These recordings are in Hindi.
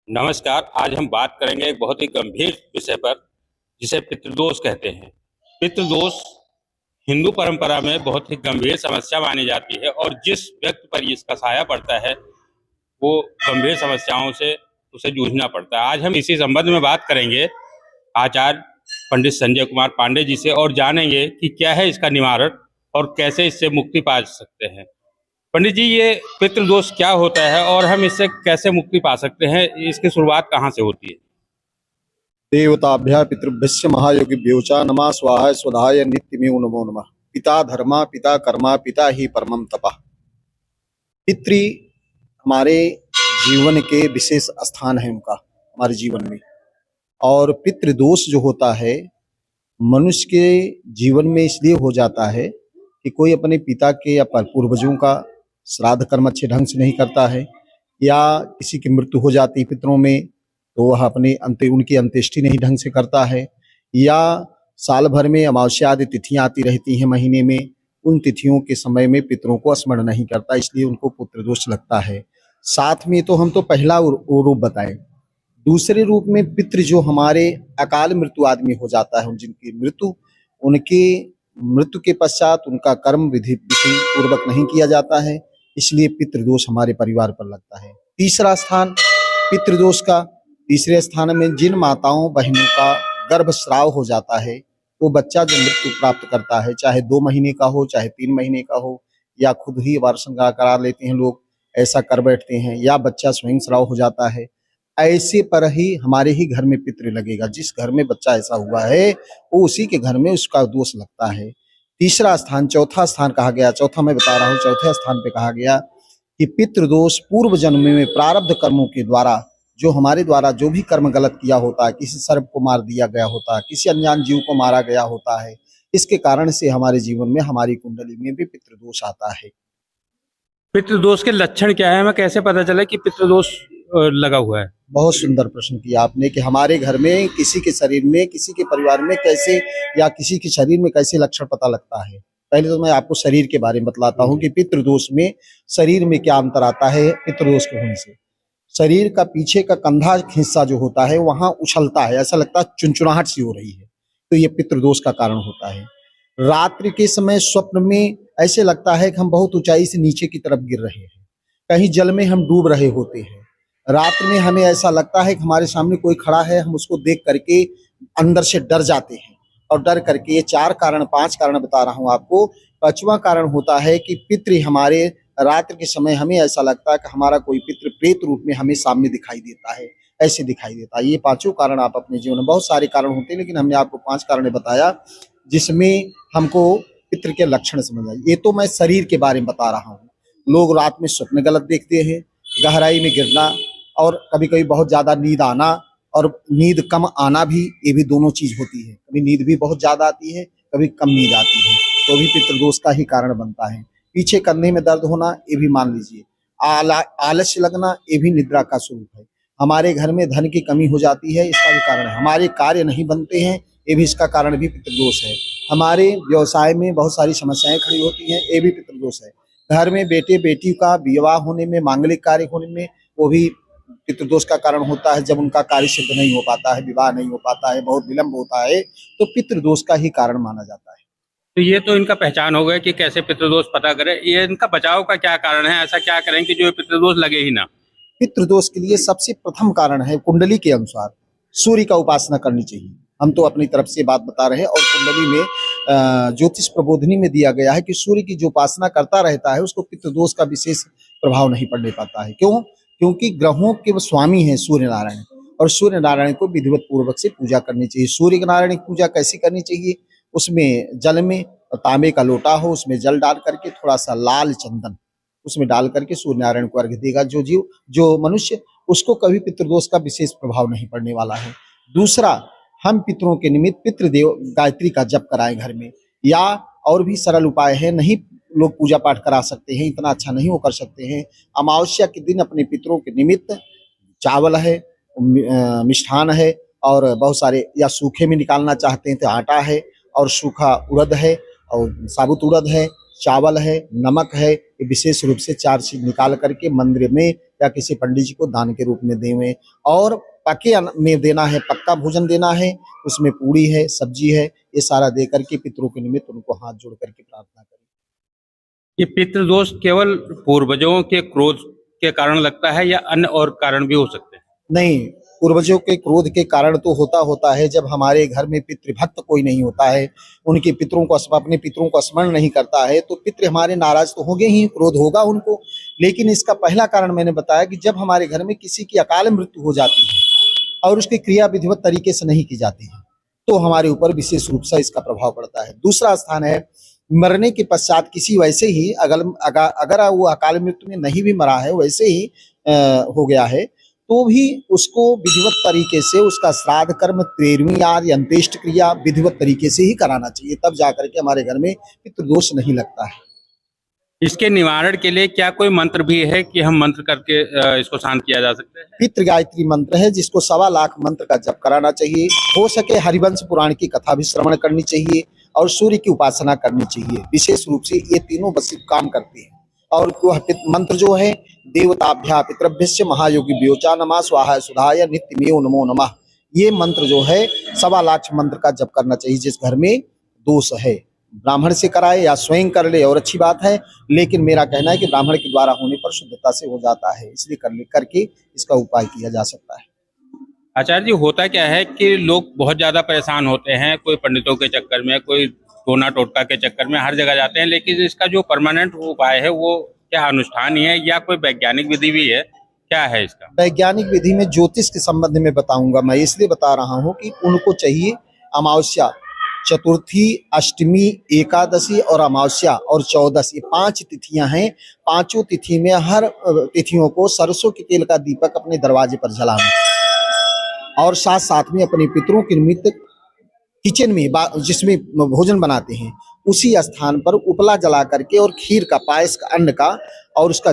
नमस्कार। आज हम बात करेंगे एक बहुत ही गंभीर विषय पर, जिसे पितृदोष कहते हैं। पितृदोष हिंदू परंपरा में बहुत ही गंभीर समस्या मानी जाती है और जिस व्यक्ति पर इसका साया पड़ता है वो गंभीर समस्याओं से उसे जूझना पड़ता है। आज हम इसी संबंध में बात करेंगे आचार्य पंडित संजय कुमार पांडे जी से और जानेंगे कि क्या है इसका निवारण और कैसे इससे मुक्ति पा सकते हैं। पंडित जी, ये पितृदोष क्या होता है और हम इससे कैसे मुक्ति पा सकते हैं? इसकी शुरुआत कहाँ से होती है? देवताभ्य पितृभ्यश्च महायोगिभ्यो च नमः स्वाहा स्वधाय नित्यमेव नमो नमः। पिता धर्मा पिता कर्मा पिता ही परमम तपः। पितृ हमारे जीवन के विशेष स्थान है उनका हमारे जीवन में। और पितृदोष जो होता है मनुष्य के जीवन में इसलिए हो जाता है कि कोई अपने पिता के या पूर्वजों का श्राद्ध कर्म अच्छे ढंग से नहीं करता है, या किसी की मृत्यु हो जाती है पितरों में तो वह अपने उनकी अंत्येष्टि नहीं ढंग से करता है, या साल भर में अमावस्या आदि तिथियां आती रहती हैं महीने में, उन तिथियों के समय में पितरों को स्मरण नहीं करता, इसलिए उनको पितृदोष लगता है। साथ में तो हम तो पहला वो रूप बताएं। दूसरे रूप में पितृ जो हमारे अकाल मृत्यु आदमी हो जाता है, जिनकी मृत्यु, उनकी मृत्यु के पश्चात उनका कर्म विधि पूर्वक नहीं किया जाता है, इसलिए पितृदोष हमारे परिवार पर लगता है। तीसरा स्थान पितृदोष का, तीसरे स्थान में जिन माताओं बहनों का गर्भस्राव हो जाता है, वो बच्चा जो मृत्यु प्राप्त करता है, चाहे 2 महीने का हो चाहे 3 महीने का हो, या खुद ही वारसंगा करा लेते हैं लोग, ऐसा कर बैठते हैं, या बच्चा स्वयं स्राव हो जाता है, ऐसे पर ही हमारे ही घर में पितृ लगेगा। जिस घर में बच्चा ऐसा हुआ है वो उसी के घर में उसका दोष लगता है। तीसरा स्थान, चौथा स्थान कहा गया, चौथा मैं बता रहा हूँ, चौथे स्थान पे कहा गया कि पितृदोष पूर्व जन्म में प्रारब्ध कर्मों के द्वारा, जो हमारे द्वारा जो भी कर्म गलत किया होता है, किसी सर्प को मार दिया गया होता है, किसी अनजान जीव को मारा गया होता है, इसके कारण से हमारे जीवन में, हमारी कुंडली में भी पितृदोष आता है। पितृदोष के लक्षण क्या है? हमें कैसे पता चले कि पितृदोष लगा हुआ है? बहुत सुंदर प्रश्न किया आपने कि हमारे घर में, किसी के शरीर में, किसी के परिवार में कैसे, या किसी के शरीर में कैसे लक्षण पता लगता है। पहले तो मैं आपको शरीर के बारे में बतलाता हूँ कि पितृदोष में शरीर में क्या अंतर आता है। पितृदोष के होने से शरीर का पीछे का कंधा हिस्सा जो होता है वहां उछलता है, ऐसा लगता है चुनचुनाहट सी हो रही है, तो ये पितृदोष का कारण होता है। रात्रि के समय स्वप्न में ऐसे लगता है कि हम बहुत ऊंचाई से नीचे की तरफ गिर रहे हैं, कहीं जल में हम डूब रहे होते हैं। रात में हमें ऐसा लगता है कि हमारे सामने कोई खड़ा है, हम उसको देख करके अंदर से डर जाते हैं, और डर करके, ये 5 कारण बता रहा हूँ आपको। 5वां कारण होता है कि पितृ हमारे रात्रि के समय, हमें ऐसा लगता है कि हमारा कोई पितृ प्रेत रूप में हमें सामने दिखाई देता है, ऐसे दिखाई देता है। ये 5 कारण आप अपने जीवन में, बहुत सारे कारण होते हैं लेकिन हमने आपको 5 कारण बताया जिसमें हमको पितृ के लक्षण समझ आए। ये तो मैं शरीर के बारे में बता रहा हूँ। लोग रात में स्वप्न गलत देखते हैं, गहराई में गिरना, और कभी कभी बहुत ज्यादा नींद आना और नींद कम आना भी, ये भी दोनों चीज होती है। कभी नींद भी बहुत ज्यादा आती है, कभी कम नींद आती है, तो भी पितृदोष का ही कारण बनता है। पीछे कंधे में दर्द होना, ये भी मान लीजिए। आलस्य लगना, ये भी निद्रा का स्वरूप है। हमारे घर में धन की कमी हो जाती है, इसका भी कारण है। हमारे कार्य नहीं बनते हैं, ये भी इसका कारण भी पितृदोष है। हमारे व्यवसाय में बहुत सारी समस्याएं खड़ी होती हैं, ये भी पितृदोष है। घर में बेटे बेटी का विवाह होने में, मांगलिक कार्य होने में, वो भी पितृदोष का कारण होता है। जब उनका कार्य सिद्ध नहीं हो पाता है, विवाह नहीं हो पाता है, बहुत विलंब होता है, तो पितृदोष का ही कारण माना जाता है। तो ये तो इनका पहचान हो गया कि कैसे पितृदोष पता करें। ये इनका बचाव का क्या कारण है? ऐसा क्या करें कि जो पितृदोष लगे ही ना? पितृदोष के लिए सबसे प्रथम कारण है, कुंडली के अनुसार सूर्य का उपासना करनी चाहिए। हम तो अपनी तरफ से बात बता रहे हैं, और कुंडली में ज्योतिष प्रबोधिनी में दिया गया है कि सूर्य की जो उपासना करता रहता है उसको पितृदोष का विशेष प्रभाव नहीं पड़ने पाता है। क्यों? क्योंकि ग्रहों के स्वामी हैं सूर्य नारायण, और सूर्य नारायण को विधिवत पूर्वक से पूजा करनी चाहिए। सूर्य नारायण की पूजा कैसी करनी चाहिए? उसमें जल में तांबे का लोटा हो, उसमें जल डाल करके थोड़ा सा लाल चंदन उसमें डाल करके सूर्य नारायण को अर्घ्य देगा जो जीव, जो मनुष्य, उसको कभी पितृदोष का विशेष प्रभाव नहीं पड़ने वाला है। दूसरा, हम पितरों के निमित्त पितृदेव गायत्री का जप कराएं घर में, या और भी सरल उपाय है। नहीं लोग पूजा पाठ करा सकते हैं, इतना अच्छा नहीं वो कर सकते हैं। अमावस्या के दिन अपने पितरों के निमित्त चावल है, मिष्ठान है, और बहुत सारे, या सूखे में निकालना चाहते हैं तो आटा है, और सूखा उड़द है, और साबुत उड़द है, चावल है, नमक है, ये विशेष रूप से 4 चीज निकाल करके मंदिर में या किसी पंडित जी को दान के रूप में देवें। और पके अन्न में देना है, पक्का भोजन देना है, उसमें पूड़ी है, सब्जी है, ये सारा दे करके पितरों के निमित्त उनको हाथ जोड़ करके प्रार्थना करें। ये पितृदोष केवल पूर्वजों के क्रोध के कारण लगता है या अन्य और कारण भी हो सकते हैं? नहीं, पूर्वजों के क्रोध के कारण तो होता है जब हमारे घर में पितृभक्त कोई नहीं होता है, उनके पितरों को अपने पितरों को स्मरण नहीं करता है, तो पितृ हमारे नाराज तो होंगे ही, क्रोध होगा उनको। लेकिन इसका पहला कारण मैंने बताया कि जब हमारे घर में किसी की अकाल मृत्यु हो जाती है और उसकी क्रिया विधिवत तरीके से नहीं की जाती है, तो हमारे ऊपर विशेष रूप से इसका प्रभाव पड़ता है। दूसरा स्थान है मरने के पश्चात किसी वैसे ही अगर वो अकाल मृत्यु में नहीं भी मरा है, वैसे ही हो गया है, तो भी उसको विधिवत तरीके से उसका श्राद्ध कर्म, 13वीं आदि अंत्येष्टि क्रिया विधिवत तरीके से ही कराना चाहिए, तब जाकर के हमारे घर में पितृदोष नहीं लगता है। इसके निवारण के लिए क्या कोई मंत्र भी है कि हम मंत्र करके इसको शांत किया जा सकता है? पितृ गायत्री मंत्र है जिसको 1.25 लाख मंत्र का जप कराना चाहिए। हो सके हरिवंश पुराण की कथा भी श्रवण करनी चाहिए और सूर्य की उपासना करनी चाहिए। विशेष रूप से ये तीनों बस काम करते हैं। और वह मंत्र जो है देवताभ्या पितृभ्यस्य महायोगी व्योचा नमः स्वाहा सुधाय नित्यमेव नमो नमः, ये मंत्र जो है 1.25 लाख मंत्र का जप करना चाहिए। जिस घर में दोष है ब्राह्मण से कराए या स्वयं कर ले और अच्छी बात है, लेकिन मेरा कहना है कि ब्राह्मण के द्वारा होने पर शुद्धता से हो जाता है, इसलिए करके इसका उपाय किया जा सकता है। आचार्य जी, होता क्या है कि लोग बहुत ज्यादा परेशान होते हैं, कोई पंडितों के चक्कर में, कोई टोना टोटका के चक्कर में हर जगह जाते हैं, लेकिन इसका जो परमानेंट उपाय है वो क्या अनुष्ठान ही है या कोई वैज्ञानिक विधि भी है? क्या है इसका? वैज्ञानिक विधि में ज्योतिष के संबंध में बताऊंगा। मैं इसलिए बता रहा हूँ कि उनको चाहिए अमावस्या, चतुर्थी, अष्टमी, एकादशी और अमावस्या और 14, ये 5 तिथियां हैं। 5 तिथि में हर तिथियों को सरसों के तेल का दीपक अपने दरवाजे पर जलाना और साथ साथ में अपने पितरों के निमित्त किचन में जिसमें भोजन बनाते हैं उसी स्थान पर उपला जला करके और खीर का, पायस का, अन्न का और उसका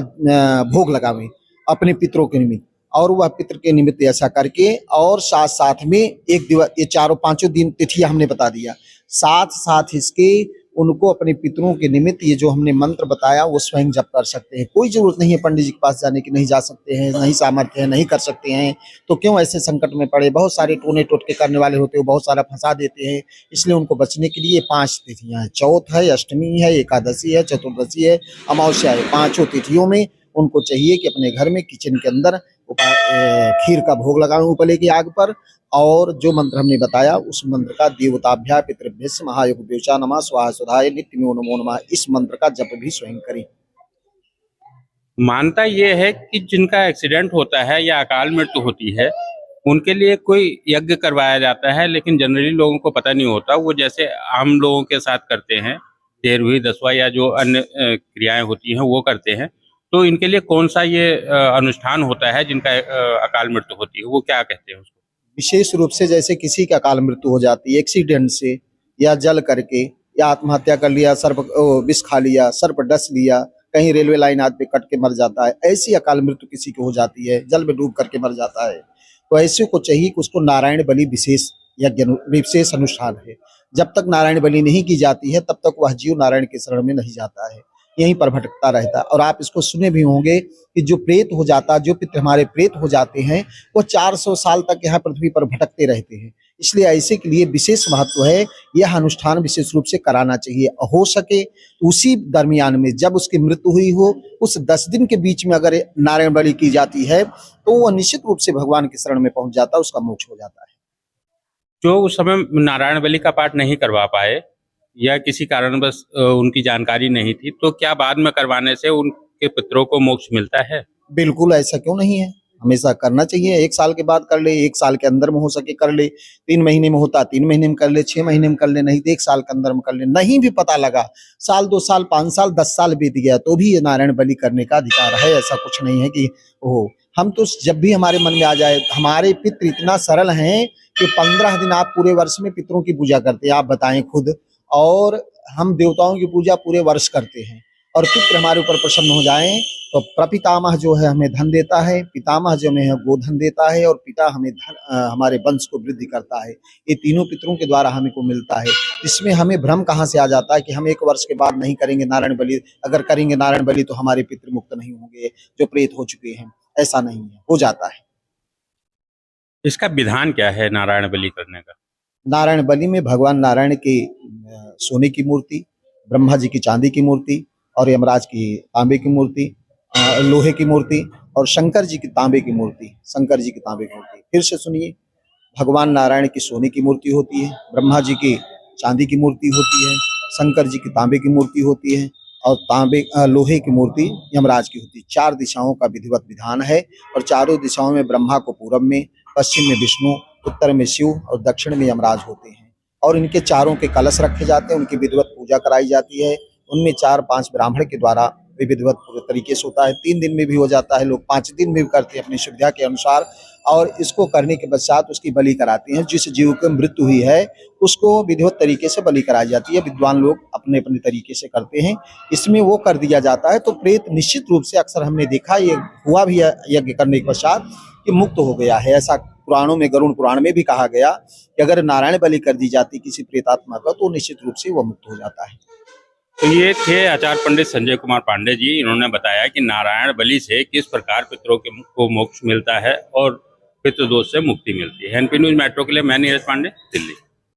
भोग लगावें अपने पितरों के निमित्त। और वह पितृ के निमित्त ऐसा करके और साथ साथ में एक दिवस, ये 4-5 दिन तिथियां हमने बता दिया, साथ साथ इसके उनको अपने पितरों के निमित्त ये जो हमने मंत्र बताया वो स्वयं जप कर सकते हैं। कोई जरूरत नहीं है पंडित जी के पास जाने की, नहीं जा सकते हैं, नहीं सामर्थ्य है, नहीं कर सकते हैं तो क्यों ऐसे संकट में पड़े। बहुत सारे टोने टोटके करने वाले होते हैं, बहुत सारा फंसा देते हैं। इसलिए उनको बचने के लिए 5 तिथियां हैं, चौथ है, अष्टमी है, एकादशी है, चतुर्दशी है, अमावस्या है। 5 तिथियों में उनको चाहिए कि अपने घर में किचन के अंदर खीर का भोग लगाएं उपले की आग पर, और जो मंत्र हमने बताया उस मंत्र का देवताभ्या पितृभ्यस्य महायोग व्योचा नमः स्वाहा सुधाय नित्यमेव नमो नमः, इस मंत्र का जप भी स्वयं करें। मानता ये है कि जिनका एक्सीडेंट होता है या अकाल मृत्यु होती है उनके लिए कोई यज्ञ करवाया जाता है, लेकिन जनरली लोगों को पता नहीं होता। वो जैसे आम लोगों के साथ करते हैं, 13वीं 10वां या जो अन्य क्रियाएं होती हैं वो करते हैं, तो इनके लिए कौन सा ये अनुष्ठान होता है जिनका अकाल मृत्यु होती है, वो क्या कहते हैं उसको? विशेष रूप से जैसे किसी का अकाल मृत्यु हो जाती है एक्सीडेंट से या जल करके या आत्महत्या कर लिया, सर्प विष खा लिया, सर्प डस लिया, कहीं रेलवे लाइन आदमी कट के मर जाता है, ऐसी अकाल मृत्यु किसी की हो जाती है, जल में डूब करके मर जाता है, तो ऐसे को चाहिए कि उसको नारायण बलि विशेष यज्ञ विशेष अनुष्ठान है। जब तक नारायण बलि नहीं की जाती है तब तक वह जीव नारायण के शरण में नहीं जाता है, यहीं पर भटकता रहता है। और आप इसको सुने भी होंगे कि जो प्रेत हो जाता, जो पितृ हमारे प्रेत हो जाते हैं वो 400 साल तक यहाँ पृथ्वी पर भटकते रहते हैं। इसलिए ऐसे के लिए विशेष महत्व है, यह अनुष्ठान विशेष रूप से कराना चाहिए। हो सके उसी दरमियान में जब उसकी मृत्यु हुई हो उस 10 दिन के बीच में अगर नारायण बलि की जाती है तो वह निश्चित रूप से भगवान के शरण में पहुंच जाता है, उसका मोक्ष हो जाता है। जो उस समय नारायण बलि का पाठ नहीं करवा पाए या किसी कारणवश उनकी जानकारी नहीं थी, तो क्या बाद में करवाने से उनके पितरों को मोक्ष मिलता है? बिल्कुल, ऐसा क्यों नहीं है, हमेशा करना चाहिए। 1 साल के बाद कर ले, 1 साल के अंदर में हो सके कर ले, 3 महीने में होता 3 महीने में कर ले, 6 महीने में कर ले, नहीं तो 1 साल के अंदर में कर ले। नहीं भी पता लगा, साल 2 साल 5 साल 10 साल बीत गया तो भी ये नारायण बलि करने का अधिकार है। ऐसा कुछ नहीं है कि हो, हम तो जब भी हमारे मन में आ जाए, हमारे पितृ इतना सरल हैं कि 15 दिन आप पूरे वर्ष में पितरों की पूजा करते हैं, आप बताएं खुद। और हम देवताओं की पूजा पूरे वर्ष करते हैं और पितृ हमारे ऊपर प्रसन्न हो जाएं तो प्रपितामह जो है हमें धन देता है, पितामह जो हमें गोधन देता है और पिता हमें धन हमारे वंश को वृद्धि करता है। ये तीनों पितरों के द्वारा हमें को मिलता है। इसमें हमें भ्रम कहाँ से आ जाता है कि हम 1 वर्ष के बाद नहीं करेंगे नारायण बलि, अगर करेंगे नारायण बलि तो हमारे पितृ मुक्त नहीं होंगे जो प्रेत हो चुके हैं। ऐसा नहीं है, हो जाता है। इसका विधान क्या है नारायण बलि करने का? नारायण बलि में भगवान नारायण की सोने की मूर्ति, ब्रह्मा जी की चांदी की मूर्ति और यमराज की तांबे की मूर्ति, लोहे की मूर्ति और शंकर जी की तांबे की मूर्ति, शंकर जी की तांबे की मूर्ति। फिर से सुनिए, भगवान नारायण की सोने की मूर्ति होती है, ब्रह्मा जी की चांदी की मूर्ति होती है, शंकर जी की तांबे की मूर्ति होती है और लोहे की मूर्ति यमराज की होती है। 4 दिशाओं का विधिवत विधान है और चारों दिशाओं में ब्रह्मा को पूरब में, पश्चिम में विष्णु, उत्तर में शिव और दक्षिण में यमराज होते हैं और इनके चारों के कलश रखे जाते हैं, उनकी विधिवत पूजा कराई जाती है। उनमें 4-5 ब्राह्मण के द्वारा विधिवत पूरे तरीके से होता है। 3 दिन में भी हो जाता है, लोग 5 दिन में भी करते हैं अपनी सुविधा के अनुसार और इसको करने के पश्चात उसकी बलि कराते हैं। जिस जीव की मृत्यु हुई है उसको विधिवत तरीके से बलि कराई जाती है। विद्वान लोग अपने अपने तरीके से करते हैं, इसमें वो कर दिया जाता है तो प्रेत निश्चित रूप से अक्सर हमने देखा ये हुआ भी है यज्ञ करने के पश्चात कि मुक्त हो गया है। ऐसा पुराणों में, गरुड़ पुराण में भी कहा गया कि अगर नारायण बलि कर दी जाती किसी प्रेतात्मा का तो निश्चित रूप से वो मुक्त हो जाता है। तो ये थे आचार्य पंडित संजय कुमार पांडे जी। इन्होंने बताया कि नारायण बलि से किस प्रकार पितरों को मोक्ष मिलता है और पितृदोष से मुक्ति मिलती है। एनपी न्यूज मेट्रो के लिए मैं नीरज पांडे, दिल्ली।